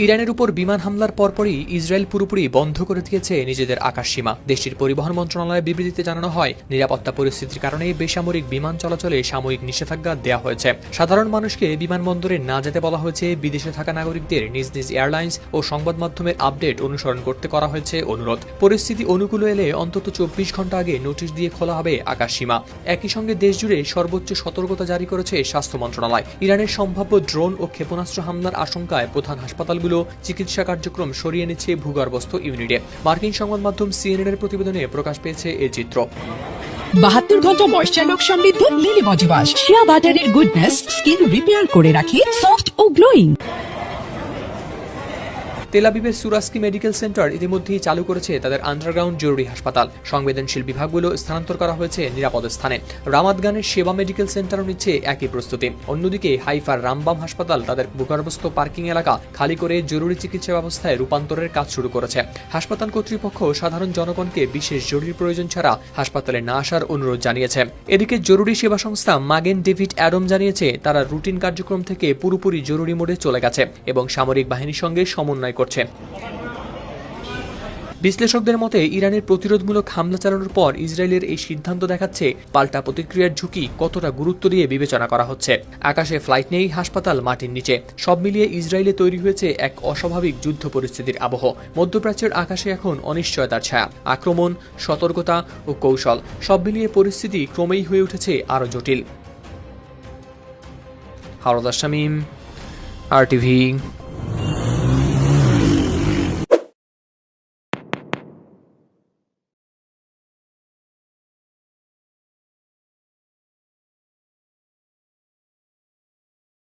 ইরানের উপর বিমান হামলার পরপরই ইসরায়েল পুরোপুরি বন্ধ করে দিয়েছে নিজেদের আকাশসীমা। দেশটির পরিবহন মন্ত্রণালয়ের বিবৃতিতে জানানো হয়, নিরাপত্তা পরিস্থিতির কারণে বেসামরিক বিমান চলাচলে সাময়িক নিষেধাজ্ঞা দেওয়া হয়েছে। সাধারণ মানুষকে বিমানবন্দরে না যেতে বলা হয়েছে। বিদেশে থাকা নাগরিকদের নিজ নিজ এয়ারলাইন্স ও সংবাদ মাধ্যমের আপডেট অনুসরণ করতে করা হয়েছে অনুরোধ। পরিস্থিতি অনুকূলে এলে অন্তত 24 ঘণ্টা আগে নোটিশ দিয়ে খোলা হবে আকাশসীমা। একই সঙ্গে দেশজুড়ে সর্বোচ্চ সতর্কতা জারি করেছে স্বাস্থ্য মন্ত্রণালয়। ইরানের সম্ভাব্য ড্রোন ও ক্ষেপণাস্ত্র হামলার আশঙ্কায় প্রধান হাসপাতালগুলো চিকিৎসা কার্যক্রম সরিয়ে নিচ্ছে ভূগর্ভস্থ ইউনিটে। মার্কিন সংবাদ মাধ্যম সিএনএন-এর প্রতিবেদনে প্রকাশ পেয়েছে এই চিত্র। 72 ঘন্টা ময়েশ্চার লক সমৃদ্ধ লিলি বডি ওয়াশ, শিয়া বাটারের গুডনেস স্কিন রিপেয়ার করে রাখে সফট ও গ্লোয়িং। তেল আবিবের সুরাস্কি মেডিকেল সেন্টার ইতিমধ্যেই চালু করেছে তাদের আন্ডারগ্রাউন্ড জরুরি হাসপাতাল। সংবেদনশীল বিভাগগুলো স্থানান্তর করা হয়েছে নিরাপদ স্থানে। রামাত গানের সেবা মেডিকেল সেন্টারও নিচ্ছে একই প্রস্তুতি। অন্যদিকে হাইফার রামবাম হাসপাতাল তাদের ভূগর্ভস্থ পার্কিং এলাকা খালি করে জরুরি চিকিৎসা ব্যবস্থায় রূপান্তরের কাজ শুরু করেছে। হাসপাতাল কর্তৃপক্ষ সাধারণ জনগণকে বিশেষ জরুরি প্রয়োজন ছাড়া হাসপাতালে না আসার অনুরোধ জানিয়েছে। এদিকে জরুরি সেবা সংস্থা মাগেন ডেভিড অ্যাডম জানিয়েছে, তারা রুটিন কার্যক্রম থেকে পুরোপুরি জরুরি মোডে চলে গেছে এবং সামরিক বাহিনীর সঙ্গে সমন্বয় করছে। বিশ্লেষকদের মতে, ইরানের প্রতিরোধমূলক হামলা চালানোর পর ইসরায়েলের এই সিদ্ধান্ত দেখাচ্ছে পাল্টা প্রতিক্রিয়ার ঝুঁকি কতটা গুরুত্ব দিয়ে বিবেচনা করা হচ্ছে। আকাশে ফ্লাইট নেই, হাসপাতাল মাটির নিচে, সব মিলিয়ে ইসরায়েলে তৈরি হয়েছে এক অস্বাভাবিক যুদ্ধ পরিস্থিতির আবহ। মধ্যপ্রাচ্যের আকাশে এখন অনিশ্চয়তার ছায়া। আক্রমণ, সতর্কতা ও কৌশল সব মিলিয়ে পরিস্থিতি ক্রমেই হয়ে উঠেছে আরও জটিল। হাওলাদার শামীম, RTV।